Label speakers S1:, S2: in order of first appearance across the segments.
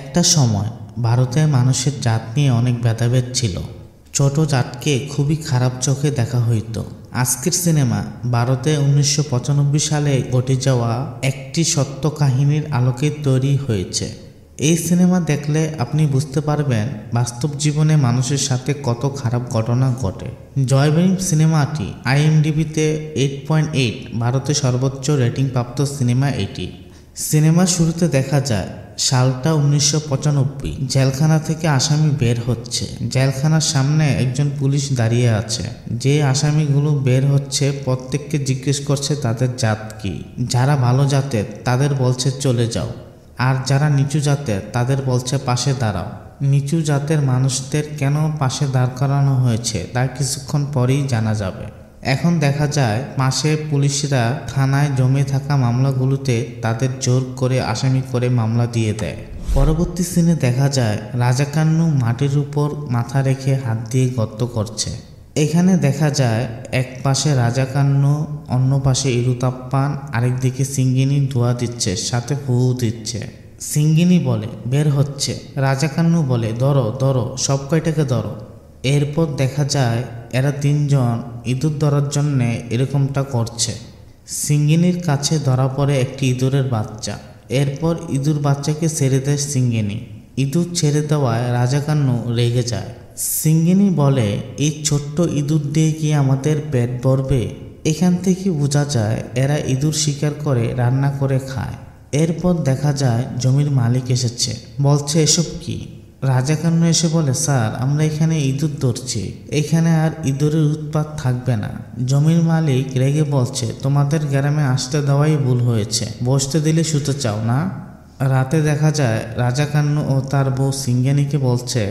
S1: একটা সময় ভারতে মানুষের জাত নিয়ে অনেক ভেদাভেদ ছিল। ছোট জাতকে খুবই খারাপ চোখে দেখা হইতো। আজকের সিনেমা ভারতে 1995 সালে ঘটে যাওয়া একটি সত্য কাহিনীর আলোকে তৈরি হয়েছে। এই সিনেমা দেখলে আপনি বুঝতে পারবেন বাস্তব জীবনে মানুষের সাথে কত খারাপ ঘটনা ঘটে। জয় ভীম সিনেমাটি IMDb-তে 8.8 ভারতে সর্বোচ্চ রেটিং প্রাপ্ত সিনেমা এটি। সিনেমার শুরুতে দেখা যায় সালটা 1995। জেলখানা থেকে আসামি বের হচ্ছে। জেলখানার সামনে একজন পুলিশ দাঁড়িয়ে আছে। যে আসামিগুলো বের হচ্ছে প্রত্যেককে জিজ্ঞেস করছে তাদের জাত কি। যারা ভালো জাতের তাদের বলছে চলে যাও, আর যারা নিচু জাতের তাদের বলছে পাশে দাঁড়াও। নিচু জাতের মানুষদের কেন পাশে দাঁড় করানো হয়েছে তা কিছুক্ষণ পরেই জানা যাবে। এখন দেখা যায় মাসে পুলিশরা থানায় জমে থাকা মামলাগুলোতে তাদের জোর করে আসামি করে মামলা দিয়ে দেয়। পরবর্তী সিনে দেখা যায় রাজাকান্নু মাটির উপর মাথা রেখে হাত দিয়ে গর্ত করছে। এখানে দেখা যায় এক পাশে রাজাকান্নু, অন্য পাশে ইরুতাপ্পান, আরেকদিকে সিঙ্গিনী ধোয়া দিচ্ছে, সাথে ফু দিচ্ছে। সিঙ্গিনী বলে বের হচ্ছে, রাজাকান্নু বলে ধরো ধরো, সব কয়টাকে ধরো। এরপর দেখা যায় এরা তিনজন ইঁদুর ধরার জন্য এরকমটা করছে। সিঙ্গিনীর কাছে ধরা পড়ে একটি ইঁদুরের বাচ্চা। এরপর ইঁদুর বাচ্চাকে ছেড়ে দেয় সিঙ্গিনী। ইঁদুর ছেড়ে দেওয়ায় রাজাকান্নু রেগে যায়। সিঙ্গিনী বলে এই ছোট্ট ইঁদুর দিয়ে কি আমাদের পেট ভরবে? এখান থেকে বোঝা যায় এরা ইঁদুর শিকার করে রান্না করে খায়। এরপর দেখা যায় জমির মালিক এসেছে, বলছে এসব কি? রাজাকান্নু এসে বলে স্যার, আমরা এখানে ইঁদুর ধরছি, এখানে আর ইঁদুরের উৎপাত থাকবে না। জমির মালিক রেগে বলছে তোমাদের গ্রামে আসতে দেওয়াই ভুল হয়েছে, বসতে দিলে শুতে চাও না? রাতে দেখা যায় রাজাকান্নু ও তার বউ সিঙ্গিনীকে বলছে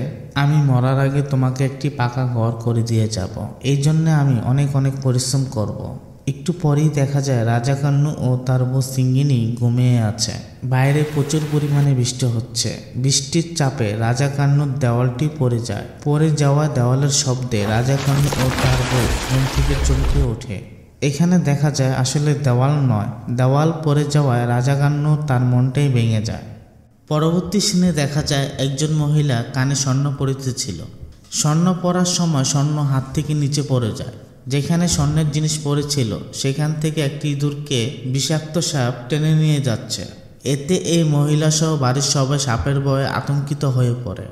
S1: আমি মরার আগে তোমাকে একটি পাকা ঘর করে দিয়ে যাব, এই জন্যে আমি অনেক অনেক পরিশ্রম করব। একটু পরেই দেখা যায় রাজাকান্নু ও তার বউ সিঙ্গিনী ঘুমিয়ে আছে। বাইরে প্রচুর পরিমাণে বৃষ্টি হচ্ছে। বৃষ্টির চাপে রাজাকান্নুর দেওয়ালটি পড়ে যায়। পড়ে যাওয়া দেওয়ালের শব্দে রাজাকান্নু ও তার বউ ঘুম থেকে চমকে ওঠে। এখানে দেখা যায় আসলে দেওয়াল নয়, দেওয়াল পড়ে যাওয়ায় রাজাকান্নু তার মনটাই ভেঙে যায়। পরবর্তী সিনে দেখা যায় একজন মহিলা কানে স্বর্ণ পরিতেছিল। স্বর্ণ পরার সময় স্বর্ণ হাত থেকে নিচে পড়ে যায়। যেখানে স্বর্ণের জিনিস পড়েছিল সেখান থেকে একটি ইঁদুরকে বিষাক্ত সাপ টেনে নিয়ে যাচ্ছে। এতে এই মহিলা সহ বাড়ির সবাই সাপের ভয়ে আতঙ্কিত হয়ে পড়ে।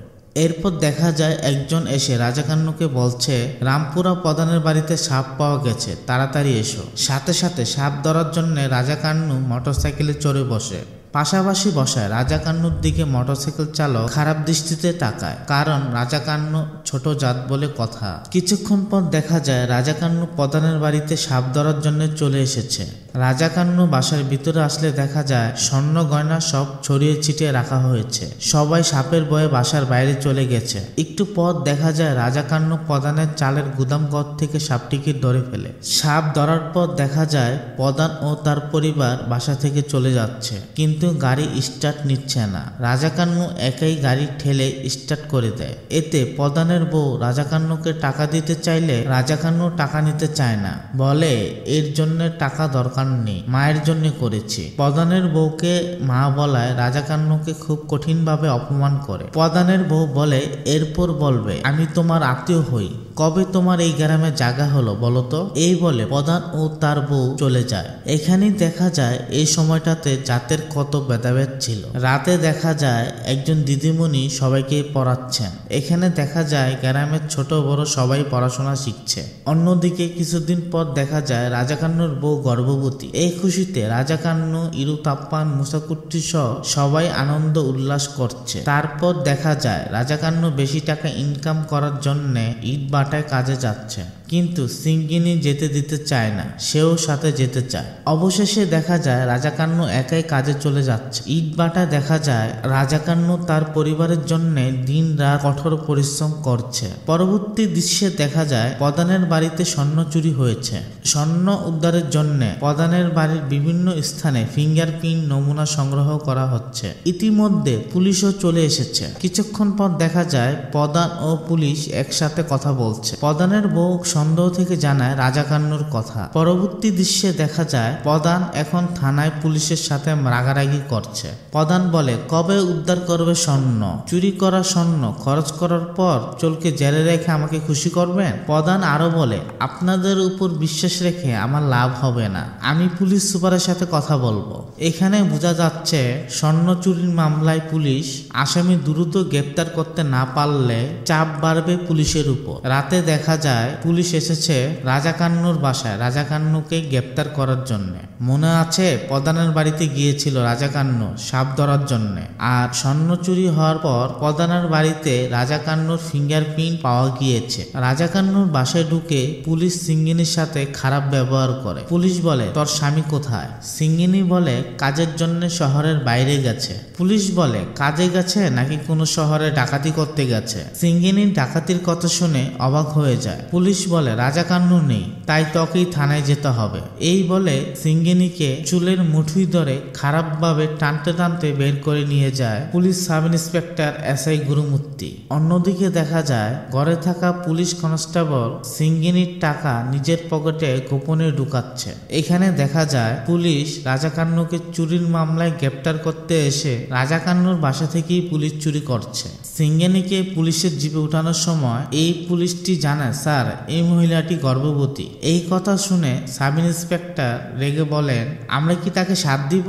S1: এরপর দেখা যায় একজন এসে রাজাকান্নুকে বলছে রামপুরা প্রধানের বাড়িতে সাপ পাওয়া গেছে, তাড়াতাড়ি এসো। সাথে সাথে সাপ ধরার জন্য রাজাকান্নু মোটরসাইকেলে চড়ে বসে। পাশাপাশি বসায় রাজাকান্নুর দিকে মোটরসাইকেল চালক খারাপ দৃষ্টিতে তাকায়, কারণ রাজাকান্নু ছোট জাত বলে কথা। কিছুক্ষণ পর দেখা যায় রাজাকান্নু প্রধানের বাড়িতে সাপ ধরার জন্য চলে এসেছে। রাজাকান্নু বাসার ভিতরে আসলে দেখা যায় স্বর্ণ গয়না সব ছড়িয়ে ছিটিয়ে রাখা হয়েছে। সবাই সাপের ভয়ে বাসার বাইরে চলে গেছে। একটু পর দেখা যায় রাজাকান্নু প্রধানের চালের গুদাম ঘর থেকে সাপটিকে ধরে ফেলে। সাপ ধরার পর দেখা যায় প্রধান ও তার পরিবার বাসা থেকে চলে যাচ্ছে, কিন্তু গাড়ি স্টার্ট নিচ্ছে না। রাজাকান্নু একাই গাড়ি ঠেলে স্টার্ট করে দেয়। এতে প্রধানের বউ রাজাকান্নুকে টাকা দিতে চাইলে রাজাকান্নু টাকা নিতে চায় না, বলে এর জন্য টাকা দরকার নেই, মায়ের জন্য করেছি। প্রধানের বউকে মা বলায় রাজাকান্নুকে খুব কঠিনভাবে অপমান করে। প্রধানের বউ বলে এরপর বলবে আমি তোমার আত্মীয় হই, কবে তোমার এই গ্রামে জায়গা হলো বলো তো? এই বলে প্রধান ও তার বউ চলে যায়। এখানেই দেখা যায় এই সময়টাতে জাতের কত ভেদাভেদ ছিল। রাতে দেখা যায় একজন দিদিমণি সবাইকে পড়াচ্ছেন। এখানে দেখা যায় গ্রামের ছোট বড় সবাই পড়াশোনা শিখছে। অন্যদিকে কিছুদিন পর দেখা যায় রাজাকান্নুর বউ গর্ভবতী। এই খুশিতে রাজাকান্নু, ইরুতাপ্পান, মুসাকুট্টি সহ সবাই আনন্দ উল্লাস করছে। তারপর দেখা যায় রাজাকান্নু বেশি টাকা ইনকাম করার জন্য ইট বাটায় কাজে যাচ্ছে, কিন্তু সিঙ্গিনী যেতে দিতে চায় না, সেও সাথে যেতে চায়। অবশেষে দেখা যায় রাজাকান্নু একাই কাজে চলে যাচ্ছে। ইট বাটায় দেখা যায় রাজাকান্নু তার পরিবারের জন্য দিন রাত কঠোর পরিশ্রম করছে। পরবর্তী দৃশ্যে দেখা যায় প্রধানের বাড়িতে স্বর্ণ চুরি হয়েছে। স্বর্ণ উদ্ধারের জন্য প্রধানের বাড়ির বিভিন্ন স্থানে ফিঙ্গারপ্রিন্ট নমুনা সংগ্রহ করা হচ্ছে। ইতিমধ্যে পুলিশও চলে এসেছে। কিছুক্ষণ পর দেখা যায় প্রধান ও পুলিশ একসাথে কথা বলছে। প্রধানের বউ সন্দেহ থেকে জানায় রাজাকান্নুর কথা। পরবর্তী দৃশ্যে দেখা যায় প্রধান এখন থানায় পুলিশের সাথে রাগারাগি করছে। প্রধান বলে, কবে উদ্ধার করবে স্বর্ণ? চুরি করা স্বর্ণ খরচ করার পর চলকে জেলে রেখে আমাকে খুশি করবেন? প্রধান আরো বলে, আপনাদের উপর বিশ্বাস রেখে আমার লাভ হবে না, আমি পুলিশ সুপারের সাথে কথা বলবো। এখানে বোঝা যাচ্ছে স্বর্ণ চুরির মামলায় পুলিশ আসামি দ্রুত গ্রেপ্তার করতে না পারলে চাপ বাড়বে পুলিশের উপর। রাতে দেখা যায় পুলিশ এসেছে রাজাকান্নুর বাসায় রাজাকান্নুকে গ্রেপ্তার করার জন্য। মনে আছে প্রধানের বাড়িতে গিয়েছিল রাজাকান্নু সাপ ধরার জন্য, আর স্বর্ণ চুরি হওয়ার পর প্রধানের বাড়িতে রাজাকান্নুর ফিঙ্গারপ্রিন্ট পাওয়া গিয়েছে। রাজাকান্নুর বাসায় ঢুকে পুলিশ সিঙ্গিনীর সাথে খারাপ ব্যবহার করে। পুলিশ বলে, তোর স্বামী কোথায়? সিঙ্গিনী বলে, কাজের জন্য শহরের বাইরে গেছে। পুলিশ বলে, কাজে গেছে নাকি কোনো শহরে ডাকাতি করতে গেছে? সিঙ্গিনীর ডাকাতির কথা শুনে অবাক হয়ে যায়। পুলিশ বলে, রাজাকান্নু নেই, তাই তোকেই থানায় যেতে হবে। এই বলে সিঙ্গিনীকে চুলের মুঠুই ধরে খারাপভাবে টানতে টানতে বের করে নিয়ে যায় police sub inspector SI Gurumurti. অন্যদিকে দেখা যায় ঘরে থাকা পুলিশ কনস্টেবল সিঙ্গিনীর টাকা নিজের পকেটে গোপনে ঢুকাচ্ছে। এখানে দেখা যায় পুলিশ রাজাকান্নুকে চুরির মামলায় গ্রেপ্তার করতে এসে রাজাকান্নুর বাসা থেকেই পুলিশ চুরি করছে। সিঙ্গিনীকে পুলিশের জিপে উঠানোর সময় এই পুলিশটি জানায়, স্যার এই মহিলাটি গর্ভবতী। এই কথা শুনে সাব ইন্সপেক্টর রেগে বলেন, আমরা কি তাকে সাথ দিব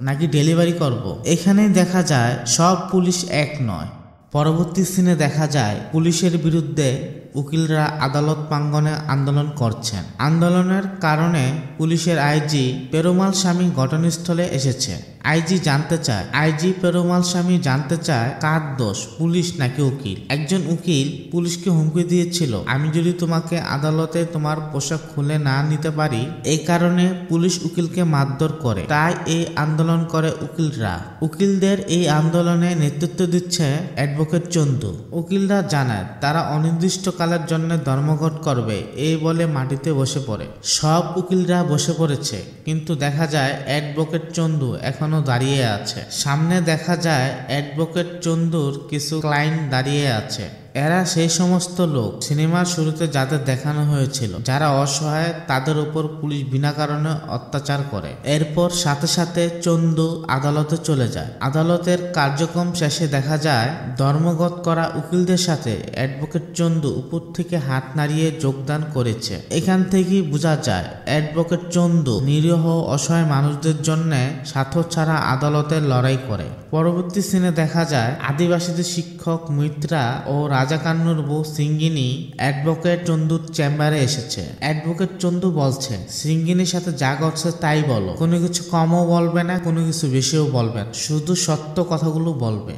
S1: নাকি ডেলিভারি করব? এখানেই দেখা যায় সব পুলিশ এক নয়। পরবর্তী সিনে দেখা যায় পুলিশের বিরুদ্ধে উকিলরা আদালত প্রাঙ্গণে আন্দোলন করছেন। আন্দোলনের কারণে পুলিশের আইজি পেরুমাল স্বামী ঘটনাস্থলে এসেছে। আইজি পেরুমাল স্বামী জানতে চায় কার দোষ, পুলিশ নাকি উকিল। একজন উকিল পুলিশকে হুমকি দিয়েছিল, আমি যদি তোমাকে আদালতে তোমার পোশাক খুলে না নিতে পারি, এই কারণে পুলিশ উকিলকে মারধর করে। তাই এই আন্দোলন করে উকিলরা। উকিলদের এই আন্দোলনে নেতৃত্ব দিচ্ছে অ্যাডভোকেট চন্দু। উকিলরা জানায় তারা অনির্দিষ্ট কালের জন্য ধর্মঘট করবে, এই বলে মাটিতে বসে পড়ে। সব উকিলরা বসে পড়েছে, কিন্তু দেখা যায় অ্যাডভোকেট চন্দু এখনো দাঁড়িয়ে আছে। সামনে দেখা যায় অ্যাডভোকেট চন্দুর কিছু ক্লায়েন্ট দাঁড়িয়ে আছে। এরা সেই সমস্ত লোক সিনেমার শুরুতে যাদের দেখানো হয়েছিল, যারা অসহায়, তাদের উপর পুলিশ বিনা কারণে অত্যাচার করে। এরপর সাথে সাথে চন্দু আদালতে চলে যায়। আদালতের কার্যক্রম শেষে দেখা যায় ধর্মঘট করা উকিলদের সাথে অ্যাডভোকেট চন্দু উপর থেকে হাত নাড়িয়ে যোগদান করেছে। এখান থেকেই বোঝা যায় অ্যাডভোকেট চন্দু নিরীহ অসহায় মানুষদের জন্য স্বার্থ ছাড়া আদালতে লড়াই করে। পরবর্তী সিনে দেখা যায় আদিবাসীদের শিক্ষক মিত্রা ও রাজাকান্নুর বউ সিঙ্গিনী অ্যাডভোকেট চন্দুর চেম্বারে এসেছে। অ্যাডভোকেট চন্দু বলছে, সিঙ্গিনীর সাথে যা ঘটছে তাই বলো, কোনো কিছু কমও বলবে না, কোনো কিছু বেশিও বলবে না, শুধু সত্য কথাগুলো বলবে।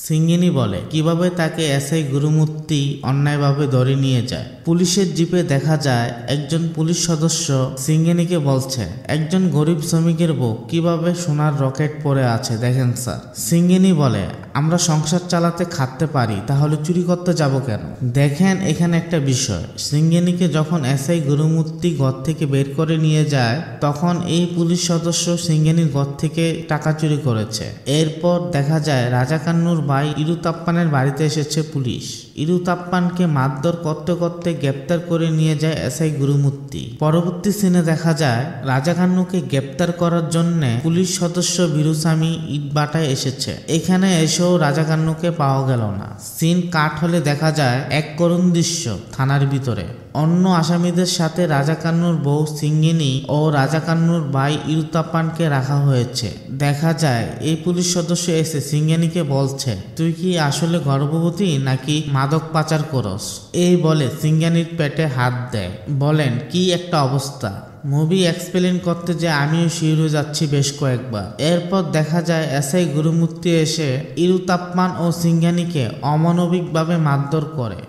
S1: সিঙ্গিনী বলে, কিভাবে তাকে এসআই গুরুমূর্তি অন্যায়ভাবে ধরে নিয়ে যায়। পুলিশের জিপে দেখা যায় একজন পুলিশ সদস্য সিঙ্গিনীকে বলছে, একজন গরিব শ্রমিকের বউ কিভাবে সোনার রকেট পরে আছে দেখেন স্যার। সিঙ্গিনী বলে, আমরা সংসার চালাতে খাটতে পারি, তাহলে চুরি করতে যাব কেন? দেখেন এখানে একটা বিষয়, সিঙ্গিনীকে যখন এসআই গুরুমূর্তি ঘর থেকে বের করে নিয়ে যায়, তখন এই পুলিশ সদস্য সিঙ্গিনীর ঘর থেকে টাকা চুরি করেছে। এরপর দেখা যায় রাজাকান্নুর ভাই ইরুতাপ্পানের বাড়িতে এসেছে পুলিশ। ইরুতাপ্পানকে মারধর করতে করতে গ্রেপ্তার করে নিয়ে যায় এসআই গুরুমূর্তি। পরবর্তী সিনে দেখা যায় রাজাকান্নুকে গ্রেপ্তার করার জন্য পুলিশ সদস্য বীরুস্বামী ইটবাটায় এসেছে। এখানে এসেও রাজাকান্নুকে পাওয়া গেল না। সিন কাট হলে দেখা যায় এক করুণ দৃশ্য থানার ভিতরে। অন্য আসামিদের সাথে রাজাকান্নুর বউ সিঙ্গিনী ও রাজাকান্নুর ভাই ইরুতাপ্পানকে রাখা হয়েছে। দেখা যায় এই পুলিশ সদস্য এসে সিঙ্গিনীকে বলছে, তুই কি আসলে গর্ভবতী নাকি মাদক পাচার করস? এই বলে সিঙ্গিনীর পেটে হাত দেয়। বলেন, কি একটা অবস্থা। মুভি এক্সপ্লেন করতে যে আমিও শিউরে যাচ্ছি বেশ কয়েকবার। এরপর দেখা যায় এসআই গুরুমূর্তি এসে ইরুতাপ্পান ও সিঙ্গিনীকে অমানবিকভাবে মারধর করে।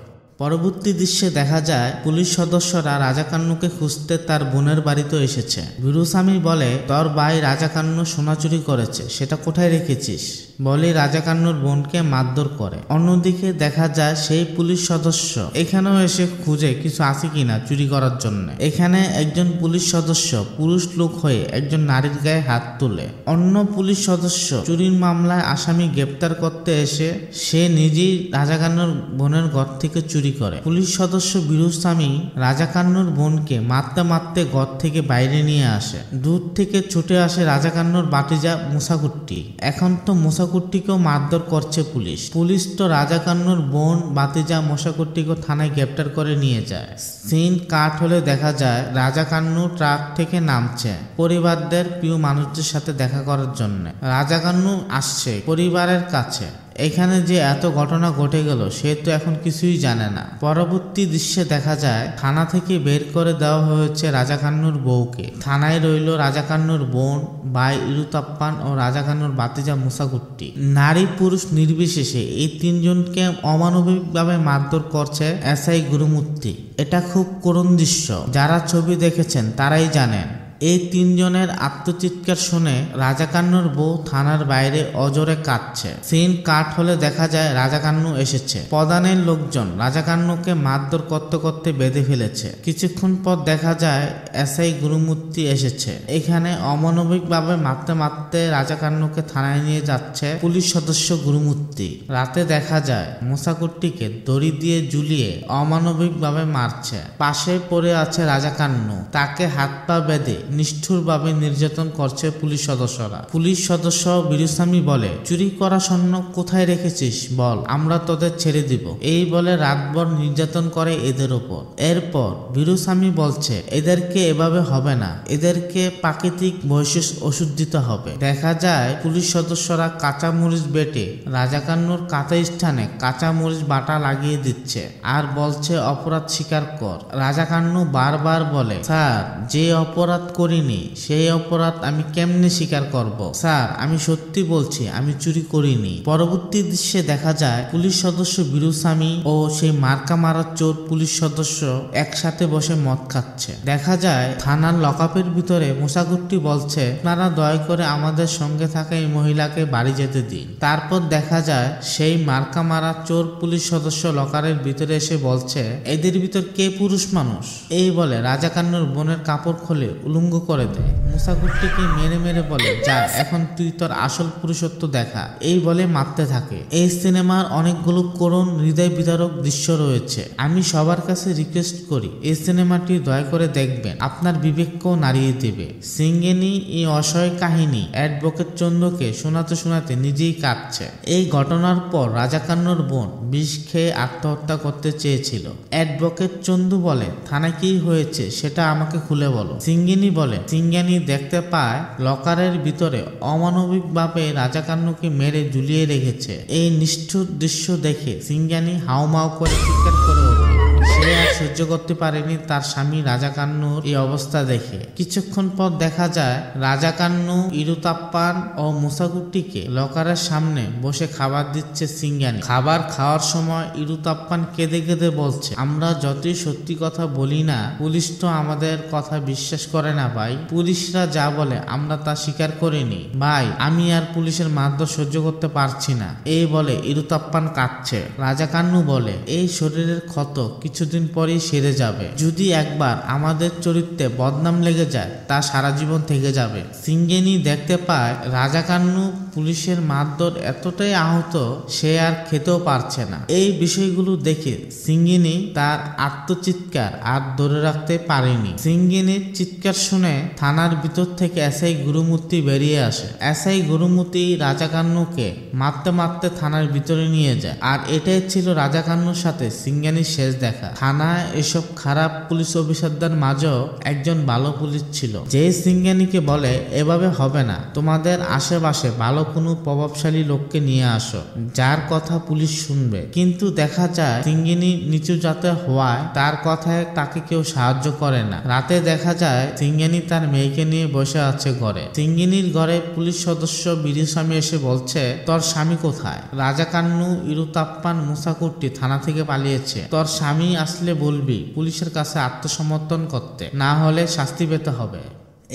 S1: পরবর্তী দৃশ্যে দেখা যায় পুলিশ সদস্যরা রাজাকান্নুকে খুঁজতে তার বোনের বাড়িতে এসেছে। বীরুস্বামী বলে, তোর ভাই রাজাকান্নু সোনা চুরি করেছে, সেটা কোথায় রেখেছিস? বলে রাজাকান্নুর বোনকে মারধর করে। অন্যদিকে দেখা যায় সেই পুলিশ সদস্য এখানেও এসে খুঁজে কিছু আছে কিনা চুরি করার জন্য। এখানে একজন পুলিশ সদস্য পুরুষ লোক হয়ে একজন নারীর গায়ে হাত তুলে। অন্য পুলিশ সদস্য চুরির মামলায় আসামি গ্রেপ্তার করতে এসে সে নিজেই রাজাকান্নুর বোনের ঘর থেকে চুরি করে। পুলিশ সদস্য বীরুস্বামী রাজাকান্নুর বোনকে মারতে মারতে ঘর থেকে বাইরে নিয়ে আসে। দূর থেকে ছুটে আসে রাজাকান্নুর বাতিজা মুসাকুট্টি। এখন তো মুসাকুট্টিকেও মারধর করছে পুলিশ। পুলিশ তো রাজাকান্নুর বোন বাতিজা মুসাকুট্টিকে থানায় গ্রেপ্তার করে নিয়ে যায়। সিন কাট হলে দেখা যায় রাজাকান্নু ট্রাক থেকে নামছে পরিবারদের প্রিয় মানুষদের সাথে দেখা করার জন্য। রাজাকান্নু আসছে পরিবারের কাছে। এখানে যে এত ঘটনা ঘটে গেল সে তো এখন কিছুই জানে না। পরবর্তী দৃশ্যে দেখা যায় থানা থেকে বের করে দেওয়া হয়েছে রাজাকান্নুর বউকে। থানায় রইল রাজাকান্নুর বোন, ভাই ইরুতাপ্পান ও রাজাকান্নুর বাতিজা মুসাকুট্টি। নারী পুরুষ নির্বিশেষে এই তিনজনকে অমানবিকভাবে মারধর করছে এসআই গুরুমূর্তি। এটা খুব করুণ দৃশ্য। যারা ছবি দেখেছেন তারাই জানেন। এই তিনজনের আত্মচিৎকার শুনে রাজাকান্নুর বউ থানার বাইরে অজরে কাঁদছে। সিন কাট হলে দেখা যায় রাজাকান্নু এসেছে। প্রধানের লোকজন রাজাকান্নুকে মারধর করতে করতে বেঁধে ফেলেছে। কিছুক্ষণ পর দেখা যায় এসআই গুরুমূর্তি এসেছে। এখানে অমানবিকভাবে মারতে মারতে রাজাকান্নুকে থানায় নিয়ে যাচ্ছে পুলিশ সদস্য গুরুমূর্তি। রাতে দেখা যায় মুসাকুট্টিকে দড়ি দিয়ে ঝুলিয়ে অমানবিকভাবে মারছে। পাশে পড়ে আছে রাজাকান্নু। তাকে হাত পা বেঁধে নিষ্ঠুরভাবে নির্যাতন করছে পুলিশ সদস্যরা। পুলিশ সদস্য বীরুস্বামী বলে, চুরি করা স্বর্ণ কোথায় রেখেছিস বল, আমরা তোদের ছেড়ে দিব। এই বলে রাতভর নির্যাতন করে এদের ওপর। এরপর বীরুস্বামী বলছে এদেরকে এভাবে হবে না, এদেরকে প্রাকৃতিক বৈশেষ ওষুধ দিতে হবে। দেখা যায় পুলিশ সদস্যরা কাঁচা মরিচ বেটে রাজাকান্নুর কাঁচা স্থানে কাঁচা মরিচ বাটা লাগিয়ে দিচ্ছে আর বলছে অপরাধ স্বীকার কর। রাজাকান্নু বারবার বলে, স্যার যে অপরাধ করিনি সেই অপরাধ আমি কেমনে স্বীকার করব? স্যার আমি সত্যি বলছি আমি চুরি করিনি। পরবর্তী দৃশ্যে দেখা যায় পুলিশ সদস্য বীরুস্বামী ও সেই মার্কা মারার চোর পুলিশ সদস্য একসাথে বসে মদ খাচ্ছে। দেখা যায় থানার লকআপের ভিতরে মুসাকুট্টি বলছে, আপনারা দয়া করে আমাদের সঙ্গে থাকা এই মহিলাকে বাড়ি যেতে দিন। তারপর দেখা যায় সেই মার্কা মারা চোর পুলিশ সদস্য লকারের ভিতরে এসে বলছে, এদের ভিতর কে পুরুষ মানুষ? এই বলে রাজাকান্নুর বোনের কাপড় খুলে উলঙ্গ করে দেয়। মুসাকুট্টিকে মেরে মেরে বলে, যা এখন তুই তোর আসল পুরুষত্ব দেখা। এই বলে মারতে থাকে। এই সিনেমার অনেকগুলো করুণ হৃদয় বিদারক দৃশ্য রয়েছে। আমি সবার কাছে রিকোয়েস্ট করি এই সিনেমাটি দয়া করে দেখবেন, আপনার বিবেককেও নাড়িয়ে দেবে। সিঙ্গেনি এই অসহায় কাহিনী অ্যাডভোকেট চন্দ্রকে শোনাতে শোনাতে নিজেই কাঁদছে। এই ঘটনার পর রাজাকান্নুর বোন বিষ খেয়ে আত্মহত্যা করতে চেয়েছিল। অ্যাডভোকেট চন্দু বলে, থানায় কি হয়েছে সেটা আমাকে খুলে বলো। সিঙ্গেনি বলে, সিঙ্গানি দেখতে পায় লকারের ভিতরে অমানবিকভাবে রাজাকান্নুকে মেরে ঝুলিয়ে রেখেছে। এই নিষ্ঠুর দৃশ্য দেখে সিঙ্গানি হাউমাউ করে চিৎকার করে ওঠে। সে আর সহ্য করতে পারেনি তার স্বামী রাজাকান্নুর এই অবস্থা দেখে। কিছুক্ষণ পর দেখা যায় রাজাকান্নু ইরুতাপ্পান ও মুসাকুট্টিকে লকারের সামনে বসে খাবার দিচ্ছে সিঙ্গানি। খাবার খাওয়ার সময় ইরুতাপ্পান কেঁদে কেঁদে বলছে, আমরা যতই সত্যি কথা বলি না পুলিশ তো আমাদের কথা বিশ্বাস করে না ভাই। পুলিশরা যা বলে আমরা তা স্বীকার করিনি ভাই, আমি আর পুলিশের মারধর সহ্য করতে পারছি না। এই বলে ইরুতাপ্পান কাঁদছে। রাজাকান্নু বলে, এই শরীরের ক্ষত কিছুদিন পরেই সেরে যাবে। যদি একবার আমাদের চরিত্রে বদনাম লেগে যায় তা সারা জীবন থেকে যাবে। সিঙ্গেনি দেখতে পায় রাজাকান্নু পুলিশের মারধর এতটাই আহত সে আর খেতেও পারছে না। এই বিষয়গুলো দেখে সিঙ্গিনী তার আত্মচিৎকার আর ধরে রাখতে পারেনি। সিঙ্গিনীর চিৎকার শুনে থানার ভিতর থেকে এসআই গুরুমূর্তি বেরিয়ে আসে। এসআই গুরুমূর্তি রাজাকান্নুকে মারতে মারতে থানার ভিতরে নিয়ে যায়। আর এটাই ছিল রাজাকান্নুর সাথে সিঙ্গানির শেষ দেখা। থানায় এসব খারাপ পুলিশ অফিসারদের মাঝেও একজন ভালো পুলিশ ছিল, যে সিঙ্গানিকে বলে, এভাবে হবে না, তোমাদের আশেপাশে ভালো কোনো প্রভাবশালী লোককে নিয়ে আসো যার কথা পুলিশ শুনবে। কিন্তু দেখা যায় সিঙ্গিনী নিচু জাতের হওয়ায় তার কথায় তাকে কেউ সাহায্য করে না। রাতে দেখা যায় সিঙ্গিনী তার মেয়েকে নিয়ে বসে আছে ঘরে। সিঙ্গিনীর ঘরে পুলিশ সদস্য বীরুস্বামী এসে বলছে, তোর স্বামী কোথায়? রাজাকান্নু ইরুতাপ্পান মুসাকুট্টি থানা থেকে পালিয়েছে। তোর স্বামী আসলে বলবি পুলিশের কাছে আত্মসমর্পণ করতে, না হলে শাস্তি পেতে হবে।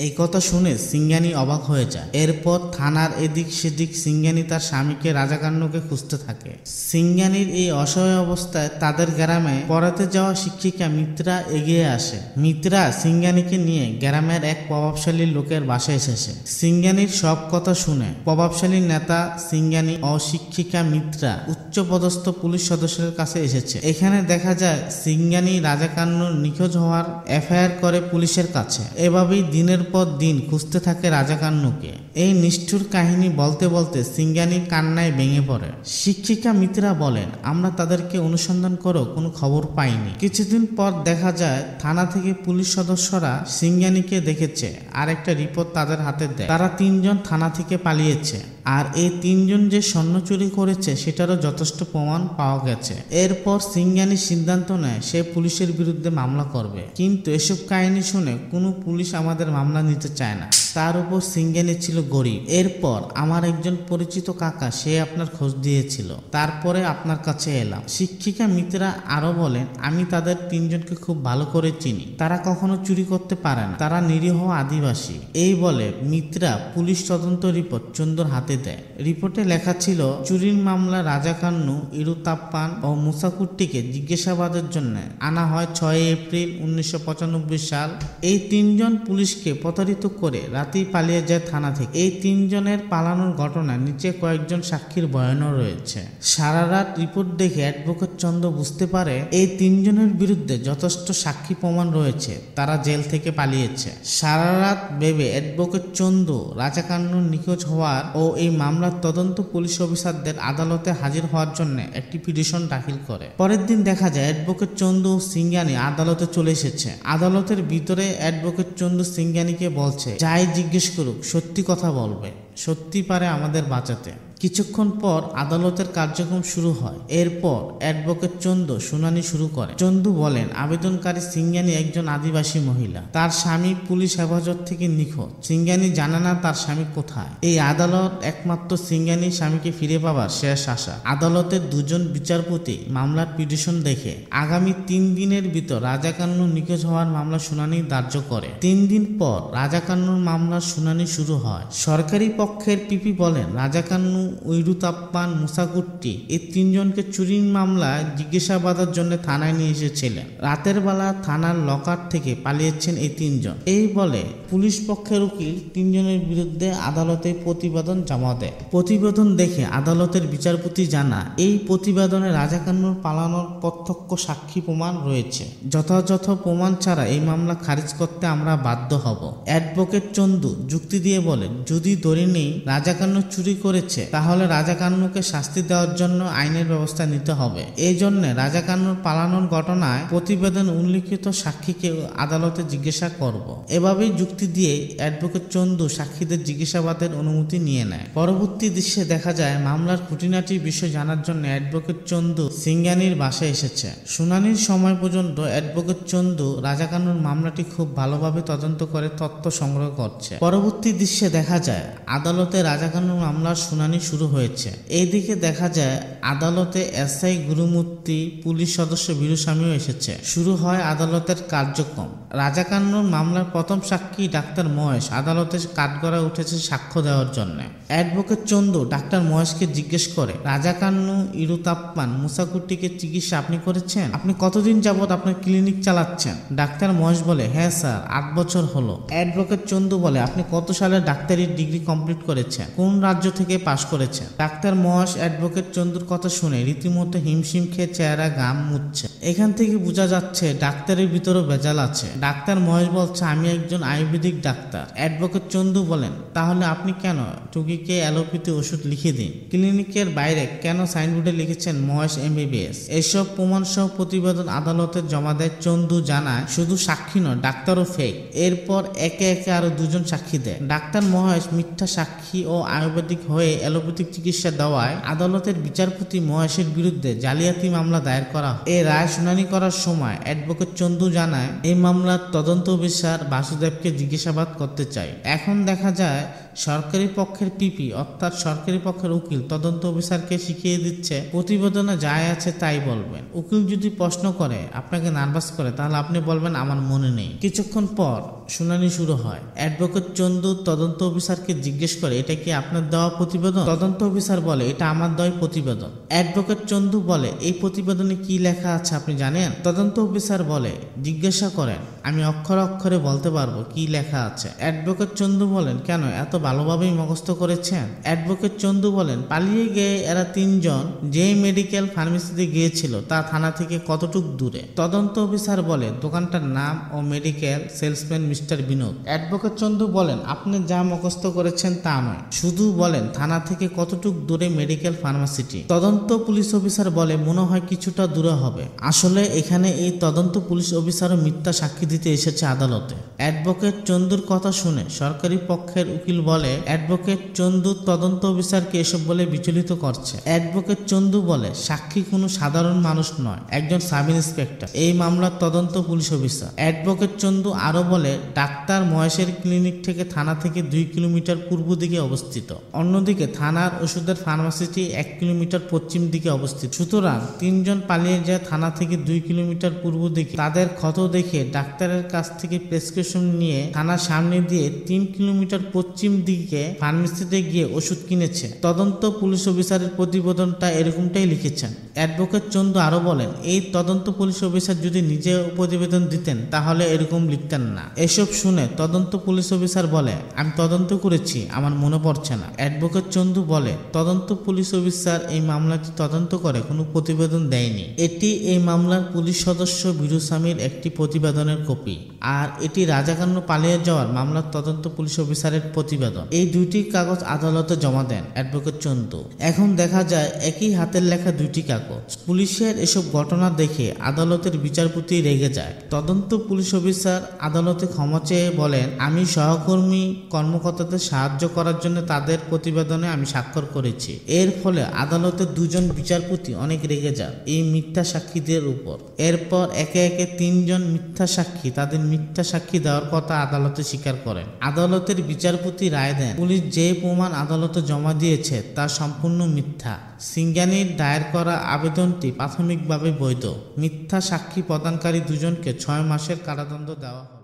S1: এই কথা শুনে সিঙ্গানি অবাক হয়ে যায়। এরপর থানার এদিক সেদিক সিঙ্গানি তার স্বামীকে রাজাকান্নকে খুঁজতে থাকে। সিঙ্গানির এই অসহায় অবস্থায় তাদের গ্রামে পড়াতে যাওয়া শিক্ষিকা মিত্রা এগিয়ে আসে। মিত্রা সিঙ্গানিকে নিয়ে গ্রামের এক প্রভাবশালী লোকের বাসায় এসেছে। সিঙ্গানির সব কথা শুনে প্রভাবশালী নেতা সিঙ্গানি ও শিক্ষিকা মিত্রা উচ্চপদস্থ পুলিশ সদস্যের কাছে এসেছে। এখানে দেখা যায় সিঙ্গানি রাজাকান্নুর নিখোঁজ হওয়ার এফআইআর করে পুলিশের কাছে। এভাবেই দিনের পর দিন খুঁজতে থাকে রাজাকান্নুকে। এই নিষ্ঠুর কাহিনী বলতে বলতে সিঙ্গানি কান্নায় ভেঙে পড়ে। শিক্ষিকা মিত্রা বলেন, আমরা তাদেরকে অনুসন্ধান করেও কোনো খবর পাইনি। কিছুদিন পর দেখা যায় থানা থেকে পুলিশ সদস্যরা সিঙ্গানিকে দেখেছে আর একটা রিপোর্ট তাদের হাতে দেয়। তারা 3 জন থানা থেকে পালিয়েছে আর এই 3 জন যে স্বর্ণ চুরি করেছে সেটারও যথেষ্ট প্রমাণ পাওয়া গেছে। এরপর সিঙ্গানি সিদ্ধান্ত নেয় সে পুলিশের বিরুদ্ধে মামলা করবে, কিন্তু এসব কাহিনী শুনে কোনো পুলিশ আমাদের মামলা নিতে চায় না। তার উপর সিঙ্গানি ছিল গরিব। এরপর আমার একজন পরিচিত কাকা সে আপনার খোঁজ দিয়েছিল, তারপরে আপনার কাছে এলাম। শিক্ষিকা মিত্রা আরো বলেন, আমি তাদের 3 জনকে খুব ভালো করে চিনি। তারা কখনো চুরি করতে পারে না, তারা নিরীহ আদিবাসী। এই বলে মিত্রা পুলিশ তদন্ত রিপোর্ট চন্দুর হাতে দেয়। রিপোর্টে লেখা ছিল চুরির মামলা রাজাকান্নু, ইরুতাপ্পান ও মুসাকুট্টিকে জিজ্ঞাসাবাদের জন্য আনা হয় 6 এপ্রিল 1995 সাল। এই 3 জন পুলিশকে প্রতারিত করে রাতেই পালিয়ে যায় থানা থেকে। এই 3 জনের পালানোর ঘটনা নিচে কয়েকজন সাক্ষীর বয়ানও রয়েছে। সারা রাত রিপোর্ট দেখে অ্যাডভোকেট চন্দ বুঝতে পারে এই 3 জনের বিরুদ্ধে যথেষ্ট সাক্ষী প্রমাণ রয়েছে, তারা জেল থেকে পালিয়েছে। সারা রাত ভেবে অ্যাডভোকেট চন্দু রাজাকান্নুর নিখোঁজ হওয়ার ও এই মামলার তদন্ত পুলিশ অফিসারদের আদালতে হাজির হওয়ার জন্য একটি পিটিশন দাখিল করে। পরের দিন দেখা যায় অ্যাডভোকেট চন্দু ও সিঙ্গানি আদালতে চলে এসেছে। আদালতের ভিতরে অ্যাডভোকেট চন্দু সিঙ্গানিকে বলছে, যাই জিজ্ঞেস করুক সত্যি কথা বলবে, সত্যি পারে আমাদের বাঁচাতে। কিছুক্ষণ পর আদালতের কার্যক্রম শুরু হয়। এরপর অ্যাডভোকেট চন্দু শুনানি শুরু করে। চন্দু বলেন, আবেদনকারী সিঙ্গানি একজন আদিবাসী মহিলা, তার স্বামী পুলিশ হেফাজত থেকে নিখোঁজ। সিঙ্গানি জানে না তার স্বামী কোথায়। এই আদালত একমাত্র সিঙ্গানি স্বামীকে ফিরে পাবার শেষ আশা। আদালতের 2 জন বিচারপতি মামলার পিটিশন দেখে আগামী 3 দিনের ভিতর রাজাকান্নু নিখোঁজ হওয়ার মামলা শুনানি ধার্য করে। 3 দিন পর রাজাকান্নুর মামলার শুনানি শুরু হয়। সরকারি পক্ষের পিপি বলেন, রাজাকান্নু, ইরুতাপ্পান, মুসাকুট্টি এই 3 জনকে চুরির মামলায় জিজ্ঞাসাবাদের জন্য থানায় নিয়ে এসেছিলেন। রাতের বেলা থানার লকার থেকে পালিয়েছেন এই 3 জন। এই বলে পুলিশ পক্ষের উকিল 3 জনের বিরুদ্ধে আদালতে প্রতিবেদন জমা দেয়। প্রতিবেদন দেখে আদালতের বিচারপতি জানা, এই প্রতিবেদনে রাজাকান্নুর পালানোর প্রত্যক্ষ সাক্ষী প্রমাণ রয়েছে। যথাযথ প্রমাণ ছাড়া এই মামলা খারিজ করতে আমরা বাধ্য হব। অ্যাডভোকেট চন্দু যুক্তি দিয়ে বলেন, যদি ধরে নেই রাজাকান্নু চুরি করেছে তাহলে রাজাকান্নুকে শাস্তি দেওয়ার জন্য আইনের ব্যবস্থা নিতে হবে। এই জন্য রাজাকান্নুর পালানোর ঘটনায় প্রতিবেদন উল্লিখিত সাক্ষীকে আদালতে জিজ্ঞাসা করব। এভাবেই যুক্তি দিয়ে অ্যাডভোকেট চন্দু সাক্ষীদের জিজ্ঞাসাবাদের অনুমতি নিয়ে নেয়। পরবর্তী দৃশ্যে দেখা যায় মামলার খুঁটিনাটি বিষয় জানার জন্য অ্যাডভোকেট চন্দু সিঙ্গানির বাসায় এসেছে। শুনানির সময় পর্যন্ত অ্যাডভোকেট চন্দু রাজাকান্নুর মামলাটি খুব ভালোভাবে তদন্ত করে তথ্য সংগ্রহ করছে। পরবর্তী দৃশ্যে দেখা যায় আদালতে রাজাকান্নুর মামলার শুনানি শুরু হয়েছে। এইদিকে দেখা যায় আদালতে এসআই গুরুমূর্তি, পুলিশ সদস্য বীরস্বামীও এসেছে। শুরু হয় আদালতের কার্যক্রম। রাজাকান্নুর মামলার প্রথম সাক্ষী ডাক্তার মহেশ আদালতে কাঠগড়ায় উঠেছে সাক্ষ্য দেওয়ার জন্য। অ্যাডভোকেট চন্দু ডাক্তার মহেশকে জিজ্ঞেস করে, রাজাকান্নু, ইরুতাপ্পান, মুসাকুট্টিকে চিকিৎসা আপনি করেছেন? আপনি কতদিন যাবত আপনার ক্লিনিক চালাচ্ছেন? ডাক্তার মহেশ বলে, হ্যাঁ স্যার, 8 বছর হলো। অ্যাডভোকেট চন্দু বলে, আপনি কত সালে ডাক্তারির ডিগ্রি কমপ্লিট করেছেন? কোন রাজ্য থেকে পাশ করেছেন? ডাক্তার মহেশ অ্যাডভোকেট চন্দুর কথা শুনে রীতিমতো হিমশিম খেয়ে চেহারা ঘাম মুছছে। এখান থেকে বোঝা যাচ্ছে ডাক্তারের ভিতরও ভেজাল আছে। ডাক্তার মহেশ বলছে, আমি একজন আয়ুর্বেদিক ডাক্তার। অ্যাডভোকেট চন্দু বলেন, তাহলে আপনি কেন রোগীকে অ্যালোপ্যাথি ওষুধ লিখে দিন? ক্লিনিকের বাইরে কেন সাইনবোর্ডে লিখেছেন মহেশ MBBS? এসব প্রমাণ সহ প্রতিবেদন আদালতে জমা দেয়। চন্দু জানায় শুধু সাক্ষী নয়, ডাক্তারও ফেক। এরপর একে একে আরো 2 জন সাক্ষী দেয়। ডাক্তার মহেশ মিথ্যা সাক্ষী ও আয়ুর্বেদিক হয়ে অ্যালোপ্যাথিক চিকিৎসা দেওয়ায় আদালতের বিচারপতি মহেশের বিরুদ্ধে জালিয়াতি মামলা দায়ের করা হয়। এই রায় শুনানি করার সময় অ্যাডভোকেট চন্দু জানায়, এই মামলার তদন্ত অফিসার বাসুদেবকে জিজ্ঞাসাবাদ করতে চাই। এখন দেখা যায় সরকারি পক্ষের পিপি অর্থাৎ সরকারি পক্ষের উকিল তদন্ত অফিসারকে শিখিয়ে দিচ্ছে প্রতিবেদনে যাই আছে তাই বলবেন। উকিল যদি প্রশ্ন করে আপনাকে নার্ভাস করে তাহলে আপনি বলবেন আমার মনে নেই। কিছুক্ষণ পর শুনানি শুরু হয়। অ্যাডভোকেট চন্দু তদন্ত অফিসারকে জিজ্ঞেস করে এটা কি আপনার দেওয়া প্রতিবেদন? তদন্ত অফিসার বলে এটা আমার দেওয়া প্রতিবেদন। অ্যাডভোকেট চন্দু বলে এই প্রতিবেদনে কি লেখা আছে আপনি জানেন? তদন্ত অফিসার বলে জিজ্ঞাসা করেন আমি অক্ষরে অক্ষরে বলতে পারবো কি লেখা আছে। অ্যাডভোকেট চন্দু বলেন কেন এত ভালোভাবেই মুখস্থ করেছেন? অ্যাডভোকেট চন্দু বলেন পালিয়ে গিয়ে এরা তিনজন যে মেডিকেল ফার্মেসিতে গিয়েছিল তা থানা থেকে কতটুক দূরে? তদন্ত অফিসার বলে দোকানটার নাম ও medical salesman mister Binod. Advocate Chandu বলেন আপনি যা মুখস্থ করেছেন তা নয়, শুধু বলেন থানা থেকে কতটুক দূরে মেডিকেল ফার্মাসিটি। তদন্ত পুলিশ অফিসার বলে মনে হয় কিছুটা দূরে হবে। আসলে এখানে এই তদন্ত পুলিশ অফিসারও মিথ্যা সাক্ষী দিতে এসেছে আদালতে। অ্যাডভোকেট চন্দুর কথা শুনে সরকারি পক্ষের উকিল বলে অ্যাডভোকেট চন্দু তদন্ত অফিসারকে এসব বলে বিচলিত করছে। অ্যাডভোকেট চন্দু বলে সাক্ষী কোনো সাধারণ মানুষ নয়, একজন সাব ইন্সপেক্টর এই মামলার তদন্ত পুলিশ অফিসার। অ্যাডভোকেট চন্দু আরো বলে ডাক্তার মহেশের ক্লিনিক থেকে থানা থেকে 2 কিলোমিটার পূর্ব দিকে অবস্থিত, অন্যদিকে থানার ওষুধের ফার্মাসিটি 1 কিলোমিটার পশ্চিম দিকে অবস্থিত। সুতরাং তিনজন পালিয়ে যায় থানা থেকে 2 কিলোমিটার পূর্ব দিকে। তাদের ক্ষত দেখে ডাক্তারের কাছ থেকে প্রেসক্রিপশন নিয়ে থানার সামনে দিয়ে 3 কিলোমিটার পশ্চিম দিকে ফার্মেসিতে গিয়ে ওষুধ কিনেছে। তদন্ত পুলিশ অফিসারের প্রতিবেদনটা এরকমটাই লিখেছেন। অ্যাডভোকেট চন্দু আরো বলেন এই তদন্ত পুলিশ অফিসার যদি নিজে প্রতিবেদন দিতেন তাহলে এরকম লিখতেন না। এসব শুনে তদন্ত পুলিশ অফিসার বলে আমি তদন্ত করেছি আমার মনে পড়ছে না। অ্যাডভোকেট চন্দু বলে তদন্ত পুলিশ অফিসার এই মামলাটি তদন্ত করে কোনো প্রতিবেদন দেয়নি। এটি এই মামলার পুলিশ সদস্য বীরুস্বামীর একটি প্রতিবেদনের কপি, আর এটি রাজাকান্ন পালিয়ে যাওয়ার মামলার তদন্ত পুলিশ অফিসারের প্রতিবেদন। এই দুইটি কাগজ আদালতে জমা দেন অ্যাডভোকেট চন্দু। এখন দেখা যায় একই হাতের লেখা দুইটি কাগজ। পুলিশের এসব ঘটনা দেখে আদালতের বিচারপতি রেগে যায়। তদন্ত পুলিশ অফিসার আদালতে ক্ষমা চেয়ে বলেন আমি সহকর্মী কর্মকর্তাদের সাহায্য করার জন্য তাদের প্রতিবেদনে আমি স্বাক্ষর করেছি। এর ফলে আদালতের দুজন বিচারপতি অনেক রেগে যান এই মিথ্যা সাক্ষীদের উপর। এরপর একে একে 3 জন মিথ্যা সাক্ষী তাদের মিথ্যা সাক্ষী দেওয়ার কথা আদালতে স্বীকার করেন। আদালতের বিচারপতি রায় দেন পুলিশ যে প্রমাণ আদালতে জমা দিয়েছে তা সম্পূর্ণ মিথ্যা। সিঙ্গানির দায়ের করা আবেদনটি প্রাথমিকভাবে বৈধ। মিথ্যা সাক্ষী প্রদানকারী দুজনকে 6 মাসের কারাদণ্ড দেওয়া হয়।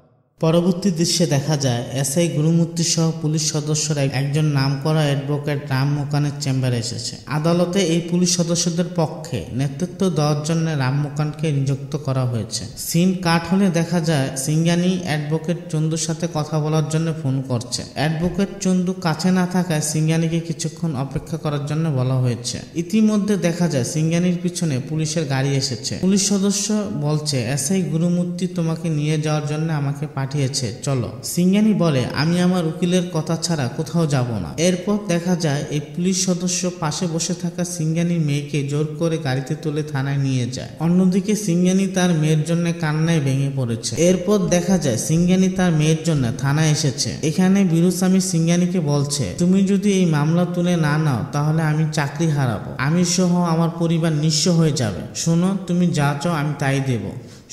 S1: পরবর্তী দৃশ্যে দেখা যায় এসআই গুরুমূর্তি সহ পুলিশ সদস্যরা একজন নামকরা অ্যাডভোকেট রাম মোকানের চেম্বারে এসেছে। আদালতে এই পুলিশ সদস্যদের পক্ষে নেতৃত্ব দেওয়ার জন্য রাম মোকানকে নিযুক্ত করা হয়েছে। সিন কাট হলে দেখা যায় সিঙ্গানি অ্যাডভোকেট চন্দুর সাথে কথা বলার জন্য ফোন করছে। অ্যাডভোকেট চন্দু কাছে না থাকায় সিঙ্গানিকে কিছুক্ষণ অপেক্ষা করার জন্য বলা হয়েছে। ইতিমধ্যে দেখা যায় সিঙ্গানির পিছনে পুলিশের গাড়ি এসেছে। পুলিশ সদস্য বলছে এসআই গুরুমূর্তি তোমাকে নিয়ে যাওয়ার জন্য আমাকে পাঠিয়েছে, চলো। সিঙ্গানি বলে আমি আমার উকিলের কথা ছাড়া কোথাও যাব না। এরপর দেখা যায় এই পুলিশ সদস্য পাশে বসে থাকা সিঙ্গানির মেয়েকে জোর করে গাড়িতে তুলে থানায় নিয়ে যায়। অন্যদিকে সিঙ্গানি তার মেয়ের জন্য কান্নায় ভেঙে পড়েছে। এরপর দেখা যায় সিঙ্গানি তার মেয়ের জন্য থানায় এসেছে। এখানে বীরুস্বামী সিঙ্গানিকে বলছে তুমি যদি এই মামলা তুলে না নাও তাহলে আমি চাকরি হারাবো, আমি সহ আমার পরিবার নিঃস্ব হয়ে যাবে। শোনো তুমি যা চাও আমি তাই দেব,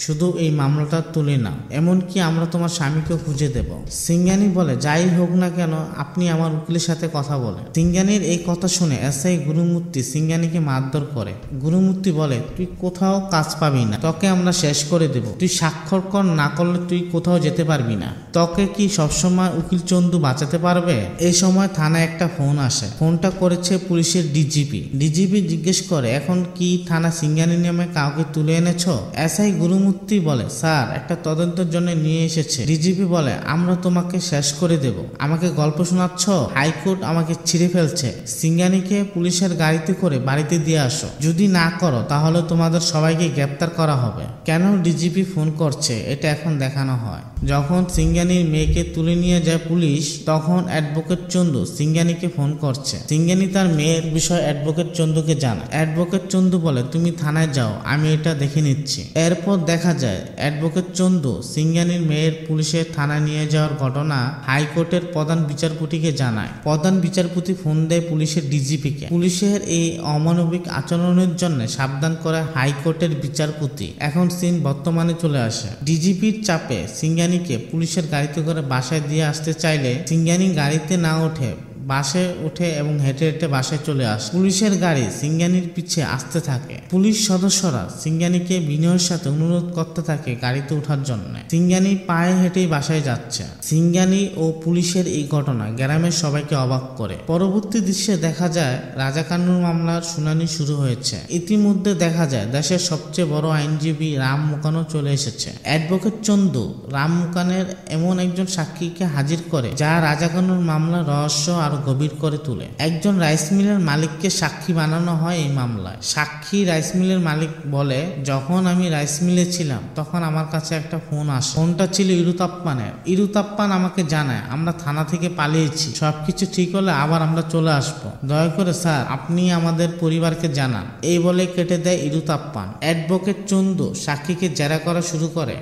S1: শুধু এই মামলাটা তুলে নাও, এমনকি আমরা তোমার স্বামীকে খুঁজে দেব। সিঙ্গানি বলে যাই হোক না কেন আপনি আমার উকিলের সাথে কথা বলেন। সিঙ্গানির এই কথা শুনে এসআই গুরুমূর্তি সিঙ্গানিকে মারধর করে। গুরুমূর্তি বলে তুই কোথাও কাজ পাবি না, তোকে আমরা শেষ করে দেব, তুই স্বাক্ষর কর না করলে তুই কোথাও যেতে পারবি না, তোকে কি সবসময় উকিল চন্দু বাঁচাতে পারবে? এই সময় থানায় একটা ফোন আসে। ফোনটা করেছে পুলিশের ডিজিপি। ডিজিপি জিজ্ঞেস করে এখন কি থানা সিঙ্গানি নামে কাউকে তুলে এনেছো? এসআই গুরুমূর্তি বলে স্যার একটা তদন্তের জন্য নিয়ে এসেছে। ডিজিপি বলে আমরা তোমাকে শেষ করে দেব, আমাকে গল্প শোনাচ্ছ? হাইকোর্ট আমাকে ছিঁড়ে ফেলছে। সিঙ্গানিকে পুলিশের গাড়িতে করে বাড়িতে দিয়ে আসো, যদি না করো তাহলে তোমাদের সবাইকে গ্রেপ্তার করা হবে। কেন ডিজিপি ফোন করছে এটা এখন দেখানো হয়। যখন সিঙ্গানির মেয়েকে তুলে নিয়ে যায় পুলিশ তখন অ্যাডভোকেট চন্দু সিঙ্গানিকে ফোন করছে। সিঙ্গানি তার মেয়ের বিষয়ে অ্যাডভোকেট চন্দুকে জানায়। অ্যাডভোকেট চন্দু বলে তুমি থানায় যাও, আমি এটা দেখে নিচ্ছি। এরপর দেখা দেখা যায় অ্যাডভোকেট চন্দু সিঙ্গানির মেয়ের পুলিশের থানায় নিয়ে যাওয়ার ঘটনা হাইকোর্টের প্রধান বিচারপতিকে জানায়। প্রধান বিচারপতি ফোন দেয় পুলিশের ডিজিপিকে। পুলিশের এই অমানবিক আচরণের জন্য সাবধান করে হাইকোর্টের বিচারপতি। এখন সিন বর্তমানে চলে আসে। ডিজিপির চাপে সিঙ্গানিকে পুলিশের গাড়িতে করে বাসায় দিয়ে আসতে চাইলে সিঙ্গানি গাড়িতে না ওঠে বাসে ওঠে এবং হেঁটে হেঁটে বাসায় চলে আসে। পুলিশের গাড়ি সিঙ্গানির পিছে আসতে থাকে। পুলিশ সদস্যরা সিঙ্গানিকে বিনয়ের সাথে অনুরোধ করতে থাকে গাড়িতে ওঠার জন্য। সিঙ্গানি পায়ে হেঁটেই বাসায় যাচ্ছে। সিঙ্গানি ও পুলিশের এই ঘটনা গ্রামের সবাইকে অবাক করে। পরবর্তী দৃশ্যে দেখা যায় রাজাকান্নুর মামলার শুনানি শুরু হয়েছে। ইতিমধ্যে দেখা যায় দেশের সবচেয়ে বড় আইনজীবী রাম মুকানও চলে এসেছে। অ্যাডভোকেট চন্দু রাম মুকানের এমন একজন সাক্ষীকে হাজির করে যা রাজাকান্নুর মামলার রহস্য আরো গভীর করে তোলে। একজন রাইস মিলের মালিককে সাক্ষী বানানো হয় এই মামলায়। সাক্ষী রাইস মিলের মালিক বলে, যখন আমি রাইস মিলে ছিলাম তখন আমার কাছে একটা ফোন আসে। ফোনটা ছিল ইরুতাপ্পানের। ইরুতাপ্পান আমাকে জানায় আমরা থানা থেকে পালিয়েছি, সবকিছু ঠিক হলে আবার আমরা চলে আসবো, দয়া করে স্যার আপনি আমাদের পরিবারকে জানান। এই বলে কেটে দেয় ইরুতাপ্পান। অ্যাডভোকেট চন্দু সাক্ষীকে জেরা করা শুরু করে।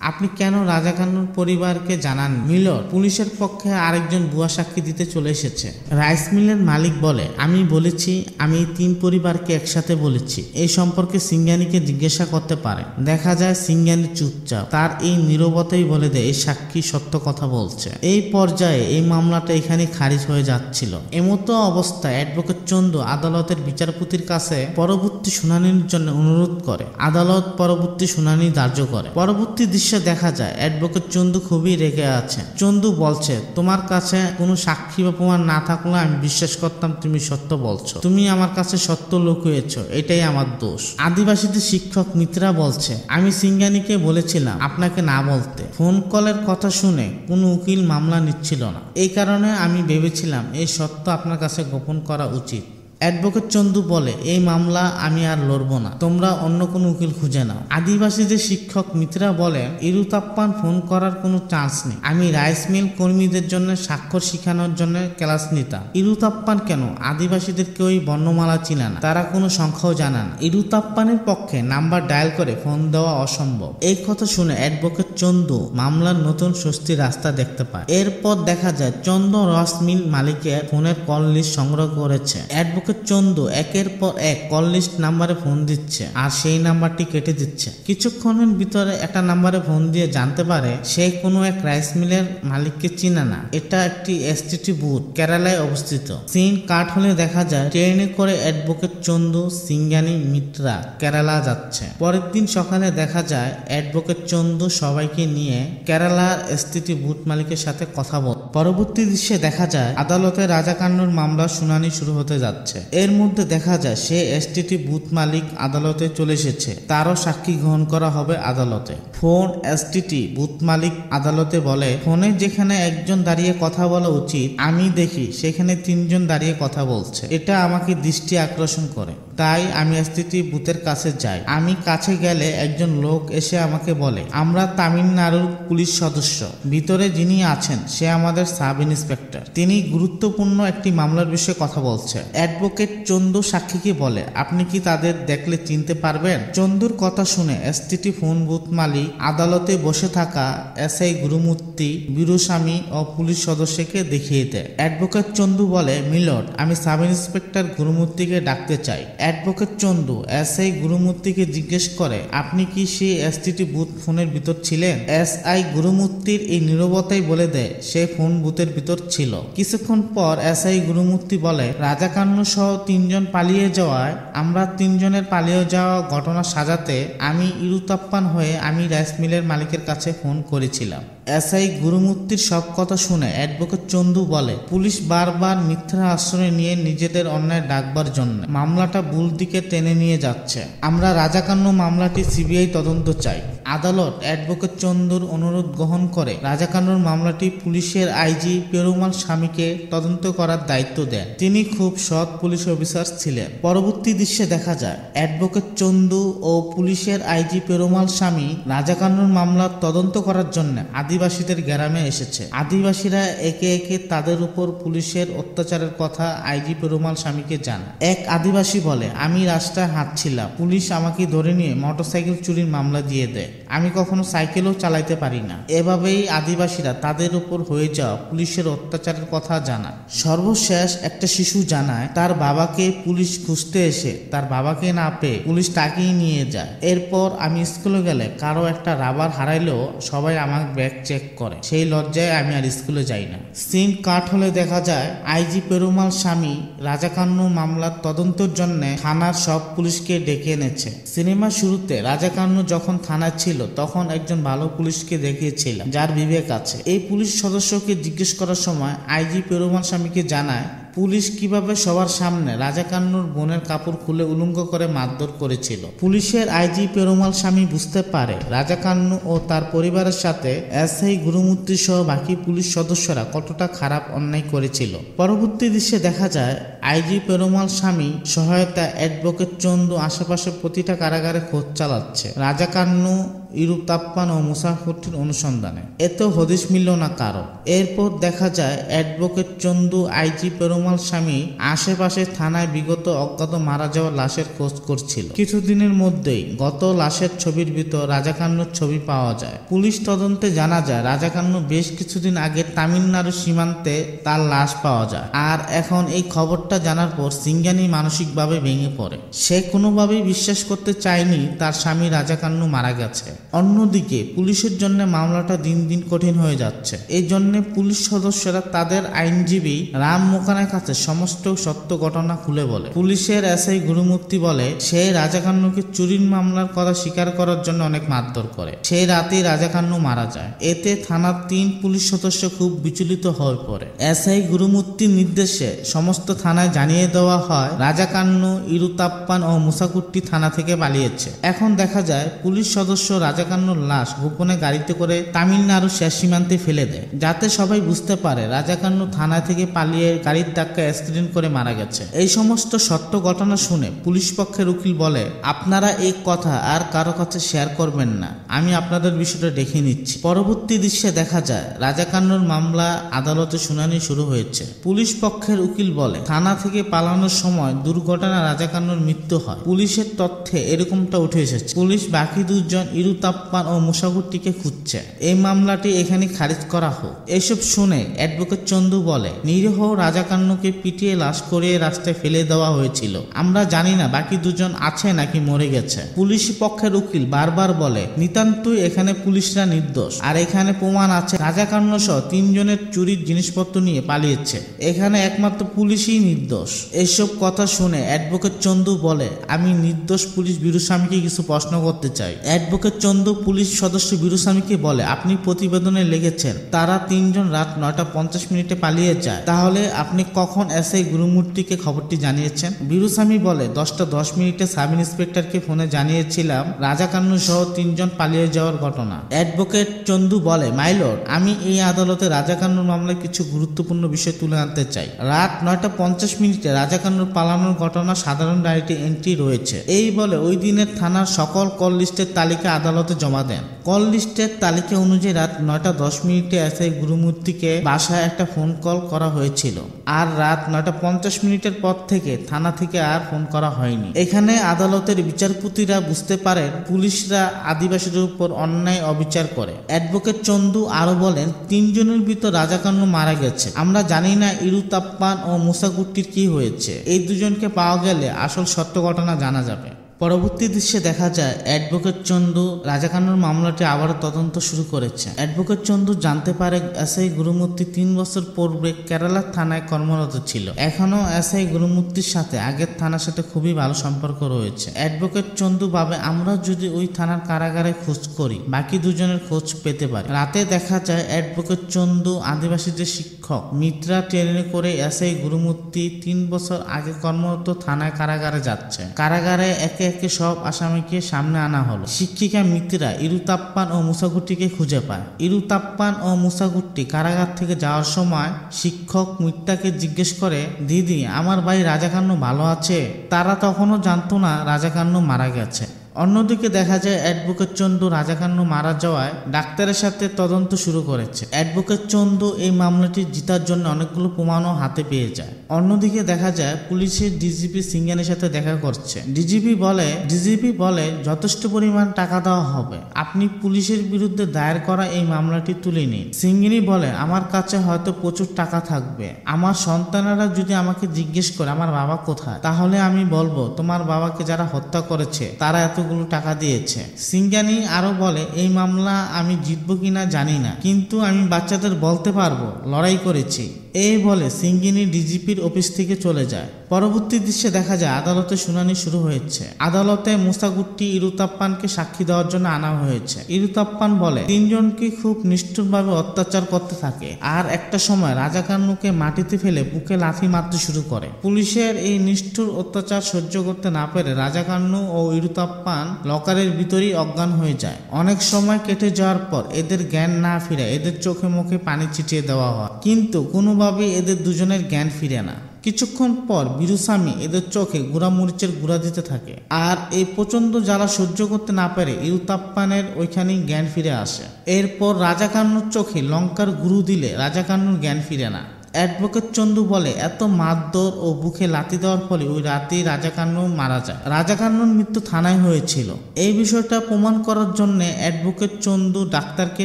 S1: আপনি কেন রাজাকান্নুর পরিবারকে জানান? মিলর পুলিশের পক্ষে আরেকজন ভুয়া সাক্ষী দিতে চলে এসেছে। রাইস মিলের মালিক বলে, আমি বলেছি, আমি 3 পরিবারকে একসাথে বলেছি। এই সম্পর্কে সিঙ্গানিকে জিজ্ঞাসা করতে পারে। দেখা যায় সিঙ্গানি চুপচাপ। তার এই নীরবতাই বলে দেয় এই সাক্ষী সত্য কথা বলছে। এই পর্যায়ে এই মামলাটা এখানে খারিজ হয়ে যাচ্ছিল। এমতো অবস্থায় অ্যাডভোকেট চন্দু আদালতের বিচারপতির কাছে পরবর্তী শুনানির জন্য অনুরোধ করে। আদালত পরবর্তী শুনানি ধার্য করে। পরবর্তী দেখা যায় অ্যাডভোকেট চন্দু খুবই রেগে আছে। চন্দু বলছে, তোমার কাছে কোনো সাক্ষী বা প্রমাণ না থাকলে আমি বিশ্বাস করতাম তুমি সত্য বলছো। তুমি আমার কাছে সত্য লুকিয়েছো, এটাই আমার দোষ। আদিবাসীদের শিক্ষক মিত্রা বলছে, আমি সিঙ্গানিকে বলেছিলাম আপনাকে না বলতে। ফোন কলের কথা শুনে কোনো উকিল মামলা নিচ্ছিল না। এই কারণে আমি ভেবেছিলাম এই সত্য আপনার কাছে গোপন করা উচিত। অ্যাডভোকেট চন্দু বলে, এই মামলা আমি আর লড়বো না, তোমরা অন্য কোনো উকিল খুঁজে নাও। আদিবাসীদের শিক্ষক মিত্রা বলেন, ইরুতাপ্পান ফোন করার কোনো চান্স নেই। আমি রাইস মিল কর্মীদের জন্য স্বাক্ষর শিখানোর জন্য ক্লাস নিতাম। ইরুতাপ্পান কেন? আদিবাসীদের কেউই বর্ণমালা চিনে না, তারা কোনো সংখ্যাও জানে না। ইরুতাপ্পানের পক্ষে নাম্বার ডায়াল করে ফোন দেওয়া অসম্ভব। এই কথা শুনে অ্যাডভোকেট চন্দু মামলার নতুন স্বস্তির রাস্তা দেখতে পায়। এরপর দেখা যায় চন্দু রস মিল মালিকের ফোনের কল লিস্ট সংগ্রহ করেছে। অ্যাডভোকেট চন্দু একের পর এক কল লিস্ট নাম্বারে ফোন দিচ্ছে আর সেই নাম্বারটি কেটে দিচ্ছে। কিছুক্ষণের ভিতরে একটা নাম্বারে ফোন দিয়ে জানতে পারে সে কোনো এক রাইস মিলের মালিককে চিনে না। এটা একটি এসটিটি বুথ, কেরালায় অবস্থিত। সিন কাট হলে দেখা যায় ট্রেনে করে অ্যাডভোকেট চন্দু সিঙ্গানি মিত্রা কেরালা যাচ্ছে। পরের দিন সকালে দেখা যায় অ্যাডভোকেট চন্দু সবাইকে নিয়ে কেরালার এসটিটি বুথ মালিকের সাথে কথা বল। পরবর্তী দৃশ্যে দেখা যায় আদালতে রাজাকান্নুর মামলার শুনানি শুরু হতে যাচ্ছে। এর মধ্যে দেখা যায় সে এসটিটি বুথ মালিক আদালতে চলে এসেছে, তারও সাক্ষী গ্রহণ করা হবে আদালতে। ফোন এসটিটি বুথ মালিক আদালতে বলে, ফোনে যেখানে একজন দাঁড়িয়ে কথা বলা উচিত আমি দেখি সেখানে 3 জন দাঁড়িয়ে কথা বলছে। এটা আমাকে দৃষ্টি আকর্ষণ করে, তাই আমি এসটিটি বুথের কাছে যাই। আমি কাছে গেলে একজন লোক এসে আমাকে বলে, আমরা তামিলনাড়ুর পুলিশ সদস্য, ভিতরে যিনি আছেন সে আমাদের সাব ইন্সপেক্টর, তিনি গুরুত্বপূর্ণ একটি মামলার বিষয়ে কথা বলছে। অ্যাডভোকেট চন্দু সাক্ষীকে বলে, আপনি কি তাদের দেখলে চিনতে পারবেন? চন্দুর কথা শুনে এসটিটি ফোন বুথ মালিক আদালতে বসে থাকা এসআই গুরুমূর্তি, বীরস্বামী ও পুলিশ সদস্যকে দেখিয়ে দেয়। অ্যাডভোকেট চন্দু বলে, মিলর্ড, আমি সাব ইন্সপেক্টর গুরুমূর্তিকে ডাকতে চাই। অ্যাডভোকেট চন্দু এসআই গুরুমূর্তিকে জিজ্ঞেস করে, আপনি কি সেই এসটিটি বুথ ফোনের ভিতর ছিলেন? এসআই গুরুমূর্তির এই নীরবতাই বলে দেয় সে ফোন বুথের ভিতর ছিল। কিছুক্ষণ পর এসআই গুরুমূর্তি বলে, রাজাকান্নু সহ 3 জন পালিয়ে যাওয়ায় আমরা 3 জনের পালিয়ে যাওয়া ঘটনা সাজাতে আমি ইরুতাপ্পান হয়ে আমি রাইস মিলের মালিকের কাছে ফোন করেছিলাম। এসআই গুরুমূর্তির সব কথা শুনে অ্যাডভোকেট চন্দু বলে, পুলিশ বারবার মিথ্যা আশ্রয় নিয়ে নিজেদের অন্যায় ডাকবার জন্য মামলাটা ভুল দিকে টেনে নিয়ে যাচ্ছে। আমরা রাজাকান্নু মামলাটি সিবিআই তদন্ত চাই। আদালত অ্যাডভোকেট চন্দুর অনুরোধ গ্রহণ করে রাজাকান্নুর মামলাটি পুলিশের আইজি পেরুমাল স্বামীকে তদন্ত করার দায়িত্ব দেন। তিনি খুব সৎ পুলিশ অফিসার ছিলেন। পরবর্তী দৃশ্যে দেখা যায় অ্যাডভোকেট চন্দু ও পুলিশের আইজি পেরুমাল স্বামী রাজাকান্নুর মামলার তদন্ত করার জন্য আদিবাসীদের গ্রামে এসেছে। আদিবাসীরা একে একে তাদের উপর পুলিশের অত্যাচারের কথা আইজি পেরুমাল স্বামীকে জানায়। এক আদিবাসী বলে, আমি রাস্তায় হাঁটছিলাম, পুলিশ আমাকে ধরে নিয়ে মোটরসাইকেল চুরির মামলা দিয়ে দেয়। আমি কখনো সাইকেলও চালাইতে পারি না। এভাবেই আদিবাসীরা তাদের উপর হয়ে যাওয়া পুলিশের অত্যাচারের কথা জানায়। সর্বশেষ একটা শিশু জানায় তার বাবাকে পুলিশ খুঁজতে এসে তার বাবাকে না পেয়ে পুলিশ তাকেই নিয়ে যায়। এরপর আমি স্কুলে গেলে কারো একটা রাবার হারাইলেও সবাই আমার ব্যাগ চেক করে, সেই লজ্জায় আমি আর স্কুলে যাই না। সিন কাট হলে দেখা যায় আইজি পেরুমাল স্বামী রাজাকান্নু মামলার তদন্তের জন্য থানার সব পুলিশকে ডেকে এনেছে। সিনেমার শুরুতে রাজাকান্নু যখন থানায় ছিল তখন একজন ভালো পুলিশকে দেখিয়েছিল যার বিবেক আছে। এই পুলিশ সদস্যকে জিজ্ঞেস করার সময় আইজি পেরুমাল স্বামীকে জানায় পুলিশ কিভাবে সবার সামনে রাজাকান্নুর বোনের কাপড় খুলে উলঙ্গ করে মারধর করেছিল। পুলিশের আইজি পেরুমাল স্বামী বুঝতে পারে রাজাকান্নু ও তার পরিবারের সাথে এসআই গুরুমূর্তি সহ বাকি পুলিশ সদস্যরা কতটা খারাপ অন্যায় করেছিল। পরবর্তী দৃশ্যে দেখা যায় আইজি পেরুমাল স্বামী সহায়তা অ্যাডভোকেট চন্দু আশেপাশে প্রতিটা কারাগারে খোঁজ চালাচ্ছে রাজাকান্নু ইরুতাপ্পান ও মুসাফুরটির অনুসন্ধানে। এতেও হদিশ মিলল না কারো। এরপর দেখা যায় অ্যাডভোকেট চন্দু আইজি পেরুমাল স্বামী আশেপাশে থানায় বিগত অজ্ঞাত মারা যাওয়া লাশের খোঁজ করছিল। কিছুদিনের মধ্যেই গত লাশের ছবির ভিতর রাজাকান্নুর ছবি পাওয়া যায়। পুলিশ তদন্তে জানা যায় রাজাকান্নু বেশ কিছুদিন আগে তামিলনাড়ু সীমান্তে তার লাশ পাওয়া যায়। আর এখন এই খবরটা জানার পর সিঙ্গানি মানসিকভাবে ভেঙে পড়ে। সে কোনোভাবেই বিশ্বাস করতে চায়নি তার স্বামী রাজাকান্নু মারা গেছে। অন্যদিকে পুলিশের জন্য মামলাটা দিন দিন কঠিন হয়ে যাচ্ছে। এই জন্য পুলিশ সদস্যরা তাদের আইনজীবী রাম মোকানের কাছে সমস্ত সত্য ঘটনা খুলে বলে। পুলিশের এসআই গুরুমূর্তি বলে সে রাজাকান্নুকে চুরির মামলার কথা স্বীকার করার জন্য অনেক মারধর করে। সেই রাতেই রাজাকান্নু মারা যায়। এতে থানার 3 পুলিশ সদস্য খুব বিচলিত হয়ে পড়ে। এসআই গুরুমূর্তির নির্দেশে সমস্ত থানায় জানিয়ে দেওয়া হয় রাজাকান্নু ইরুতাপ্পান ও মুসাকুট্টি থানা থেকে পালিয়েছে। এখন দেখা যায় পুলিশ সদস্য রাজাকান্নুর লাশ গোপনে গাড়িতে করে তামিলনাড়ু শেষ সীমান্তে ফেলে দেয়, যাতে সবাই বুঝতে পারে রাজাকান্নু থানা থেকে পালিয়ে গাড়ির ধাক্কা অ্যাক্সিডেন্ট করে মারা গেছে। এই সমস্ত সত্য ঘটনা শুনে পুলিশ পক্ষের উকিল বলে, আপনারা এই কথা আর কারো কাছে শেয়ার করবেন না, আমি আপনাদের বিষয়টা দেখে নিচ্ছি। পরবর্তী দৃশ্যে দেখা যায় রাজাকান্নুর মামলা আদালতে শুনানি শুরু হয়েছে। পুলিশ পক্ষের উকিল বলে থানা থেকে পালানোর সময় দুর্ঘটনা রাজাকান্নুর মৃত্যু হয়। পুলিশের তথ্যে এরকমটা উঠে এসেছে। পুলিশ বাকি 2 জন ইরুতাপ্পান ও মুসাফুরটিকে খুঁজছে। এই মামলাটি এখানে খারিজ করা হোক। এসব শুনে অ্যাডভোকেট চন্দু বলে নিরীহ রাজাকান্নুকে পিটিয়ে লাশ করিয়ে রাস্তায় ফেলে দেওয়া হয়েছিল। আমরা জানি না বাকি 2 জন আছে নাকি মরে গেছে। পুলিশ পক্ষের উকিল বারবার বলে নিতান্তই এখানে পুলিশরা নির্দোষ, আর এখানে প্রমাণ আছে রাজাকান্নু সহ 3 জনের চুরির জিনিসপত্র নিয়ে পালিয়েছে। এখানে একমাত্র পুলিশই নির্দোষ। এসব কথা শুনে অ্যাডভোকেট চন্দু বলে আমি নির্দোষ পুলিশ বীরুস্বামীকে কিছু প্রশ্ন করতে চাই। অ্যাডভোকেট চন্দু পুলিশ সদস্য বীরুস্বামীকে বলে আপনি প্রতিবেদনে লিখেছেন তারা 3 জন রাত 9:50 পালিয়ে যায়, তাহলে আপনি কখন এসআই গুরুমূর্তিকে খবরটি জানিয়েছেন? বীরুস্বামী বলে 10:10 সাব ইন্সপেক্টরকে ফোনে জানিয়েছিলাম রাজাকান্নু সহ 3 জন পালিয়ে যাওয়ার ঘটনা। অ্যাডভোকেট চন্দু বলে মাইলর্ড, আমি এই আদালতে রাজাকান্নুর মামলায় কিছু গুরুত্বপূর্ণ বিষয় তুলে আনতে চাই। রাত 9:50 রাজাকান্নুর পালানোর ঘটনা সাধারণ ডায়েরিতে এন্ট্রি রয়েছে। এই বলে ওই দিনের থানার সকল কল লিস্টের তালিকা আদালতে জমা দেন। কল লিস্টের তালিকা অনুযায়ী রাত 9:10 এসআই গুরুমূর্তিকে বাসায় একটা ফোন কল করা হয়েছিল, আর রাত 9:50 পর থেকে থানা থেকে আর ফোন করা হয়নি। এখানে আদালতের বিচারপতিরা বুঝতে পারেন পুলিশরা আদিবাসীদের উপর অন্যায় অবিচার করে। অ্যাডভোকেট চন্দু আরো বলেন 3 জনের ভিতর রাজাকান্নু মারা গেছে। আমরা জানি না ইরুতাপ্পান ও মুসাকুট্টির কি হয়েছে। এই 2 জনকে পাওয়া গেলে আসল সত্য ঘটনা জানা যাবে। পরবর্তী দৃশ্যে দেখা যায় অ্যাডভোকেট চন্দু রাজাকান্নুর মামলাটি আবারও তদন্ত শুরু করেছে। অ্যাডভোকেট চন্দু জানতে পারে এসআই গুরুমূর্তি 3 বছর পূর্বে কেরালার থানায় কর্মরত ছিল। এখনো এসআই গুরুমূর্তির সাথে আগের থানার সাথে খুবই ভালো সম্পর্ক রয়েছে। অ্যাডভোকেট চন্দু ভাবে আমরা যদি ওই থানার কারাগারে খোঁজ করি বাকি 2 জনের খোঁজ পেতে পারি। রাতে দেখা যায় অ্যাডভোকেট চন্দু আদিবাসীদের শিক্ষক মিত্রা ট্রেনে করে এসআই গুরুমূর্তি 3 বছর আগে কর্মরত থানায় কারাগারে যাচ্ছে। কারাগারে একে একে সব আসামিকে সামনে আনা হলো। শিক্ষিকা মিত্রা ইরুতাপ্পান ও মুসাকুট্টিকে খুঁজে পায়। ইরুতাপ্পান ও মুসাকুট্টি কারাগার থেকে যাওয়ার সময় শিক্ষক মিত্রাকে জিজ্ঞেস করে দিদি আমার ভাই রাজাকান্নু ভালো আছে? তারা তখনও জানতো না রাজাকান্নু মারা গেছে। অন্যদিকে দেখা যায় অ্যাডভোকেট চন্দু রাজাকান্নু মারা যাওয়ায় ডাক্তারের সাথে তদন্ত শুরু করেছে। অ্যাডভোকেট চন্দু এই মামলাটি জিতার জন্য অনেকগুলো প্রমাণও হাতে পেয়ে যায়। অন্যদিকে দেখা যায় পুলিশের ডিজিপি সিঙ্গানির সাথে দেখা করছে। ডিজিপি বলে যথেষ্ট পরিমাণ টাকা দেওয়া হবে, আপনি পুলিশের বিরুদ্ধে দায়ের করা এই মামলাটি তুলে নিন। সিঙ্গানি বলে আমার কাছে হয়তো প্রচুর টাকা থাকবে, আমার সন্তানেরা যদি আমাকে জিজ্ঞেস করে আমার বাবা কোথায়, তাহলে আমি বলবো তোমার বাবাকে যারা হত্যা করেছে তারা এতগুলো টাকা দিয়েছে। সিঙ্গানি আরো বলে এই মামলা আমি জিতবো কিনা জানি না, কিন্তু আমি বাচ্চাদের বলতে পারবো লড়াই করেছি। এই বলে সিঙ্গানি ডিজিপির অফিস থেকে চলে যায়। পরবর্তী দৃশ্যে দেখা যায় আদালতে শুনানি শুরু হয়েছে। আদালতে মুসাগুট্টি ইরুতাপ্পানকে সাক্ষী দেওয়ার জন্য আনা হয়েছে। ইরুতাপ্পান বলে তিনজনকে খুব নিষ্ঠুরভাবে অত্যাচার করতে থাকে, আর একটা সময় রাজাকান্নুকে মাটিতে ফেলে বুকে লাথি মারতে শুরু করে। পুলিশের এই নিষ্ঠুর অত্যাচার সহ্য করতে না পেরে রাজাকান্নু ও ইরুতাপ্পান লকারের ভিতরেই অজ্ঞান হয়ে যায়। অনেক সময় কেটে যাওয়ার পর এদের জ্ঞান না ফিরে এদের চোখে মুখে পানি ছিটিয়ে দেওয়া হয়, কিন্তু কোনোভাবেই এদের দুজনের জ্ঞান ফিরে না। কিছুক্ষণ পর বীরুস্বামী এদের চোখে গুঁড়ামরিচের গুঁড়া দিতে থাকে, আর এই প্রচন্ড জ্বালা সহ্য করতে না পেরে ইরুতাপ্পানের ওইখানেই জ্ঞান ফিরে আসে। এরপর রাজাকান্নুর চোখে লঙ্কার গুরু দিলে রাজাকান্নুর জ্ঞান ফিরে না। অ্যাডভোকেট চন্দু বলে এত মারধর ও বুকে লাথি দেওয়ার ফলে ওই রাতেই রাজাকান্নু মারা যায়। রাজাকান্নুর মৃত্যু থানায় হয়েছিল। এই বিষয়টা প্রমাণ করার জন্য অ্যাডভোকেট চন্দু ডাক্তারকে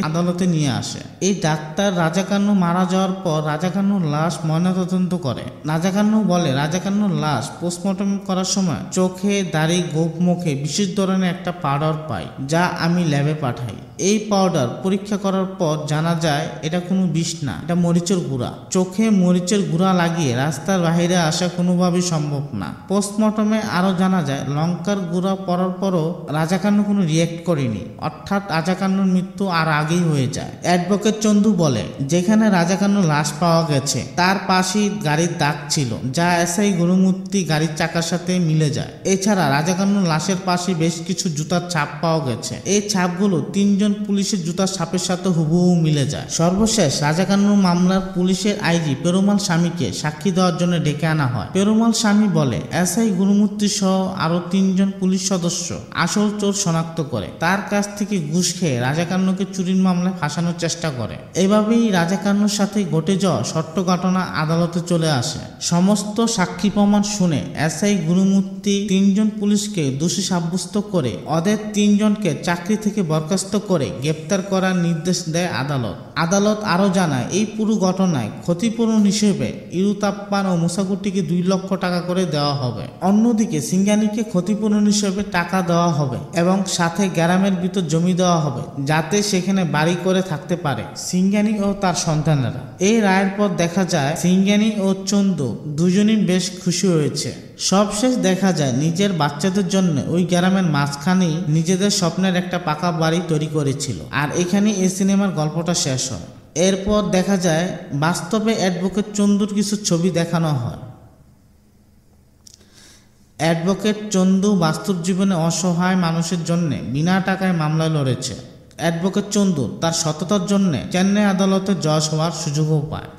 S1: আদালতে নিয়ে আসে। এই ডাক্তার রাজাকান্নু মারা যাওয়ার পর রাজাকান্নুর লাশ ময়নাতদন্ত করে। রাজাকান্নু বলে রাজাকান্নুর লাশ পোস্টমর্টম করার সময় চোখে, দাড়ি, গোপ, মুখে বিশেষ ধরনের একটা পাউডার পাই, যা আমি ল্যাবে পাঠাই। এই পাউডার পরীক্ষা করার পর জানা যায় এটা কোনো বিষ না, এটা মরিচের গুঁড়া। চোখে মরিচের গুঁড়া লাগিয়ে রাস্তার বাইরে আসা কোনোভাবেই সম্ভব না। পোস্টমর্টমে আরো জানা যায় লঙ্কার গুঁড়া পড়ার পরও রাজাকান্নু কোনো রিয়েক্ট করেনি, অর্থাৎ রাজাকান্নুর মৃত্যু আর আগেই হয়ে যায়। অ্যাডভোকেট চন্দু বলে যেখানে রাজাকান্নুর লাশ পাওয়া গেছে তার পাশেই গাড়ির দাগ ছিল, যা এসআই গুরুমূর্তি গাড়ির চাকার সাথে মিলে যায়। এছাড়া রাজাকান্নুর লাশের পাশে বেশ কিছু জুতার ছাপ পাওয়া গেছে। এই ছাপগুলো তিনজন পুলিশের জুতার ছাপের সাথে হুবহু মিলে যায়। সর্বশেষ রাজাকান্নুর মামলার পুলিশের আইজি পেরুমাল স্বামীকে সাক্ষী দেওয়ার জন্য ডেকে আনা হয়। পেরুমাল স্বামী বলে এসআই গুরুমূর্তি সহ আরো তিনজন পুলিশ সদস্য আসল চোর শনাক্ত করে তার কাছ থেকে ঘুষ খেয়ে রাজাকান্নুকে চুরির মামলায় ফাঁসানোর চেষ্টা করে। এভাবেই রাজাকান্নুর সাথে ঘটে যাওয়া সত্য ঘটনা আদালতে চলে আসে। সমস্ত সাক্ষী প্রমাণ শুনে এসআই গুরুমূর্তি তিনজন পুলিশকে দোষী সাব্যস্ত করে ওদের তিনজনকে চাকরি থেকে বরখাস্ত করে গ্রেপ্তার করার নির্দেশ দেয় আদালত। আদালত আরো জানায় এই পুরো ঘটনায় ক্ষতিপূরণ হিসেবে ইরুতাপ্পান ও মুসাগুটিকে 2 লক্ষ টাকা করে দেওয়া হবে। অন্যদিকে সিঙ্গানিকে ক্ষতিপূরণ হিসেবে টাকা দেওয়া হবে এবং সাথে গ্রামের ভিতর জমি দেওয়া হবে, যাতে সেখানে বাড়ি করে থাকতে পারে সিঙ্গানি ও তার সন্তানেরা। এই রায়ের পর দেখা যায় সিঙ্গানি ও চন্দু দুজনই বেশ খুশি হয়েছে। সবশেষ দেখা যায় নিজের বাচ্চাদের জন্য ওই গ্রামের মাঝখানেই নিজেদের স্বপ্নের একটা পাকা বাড়ি তৈরি করেছিল। আর এখানে এই সিনেমার গল্পটা শেষ হয়। এরপর দেখা যায় বাস্তবে অ্যাডভোকেট চন্দুর কিছু ছবি দেখানো হয়। অ্যাডভোকেট চন্দু বাস্তব জীবনে অসহায় মানুষের জন্য বিনা টাকায় মামলা লড়েছে। অ্যাডভোকেট চন্দু তার সততার জন্য চেন্নাই আদালতে জজ হওয়ার সুযোগও পায়।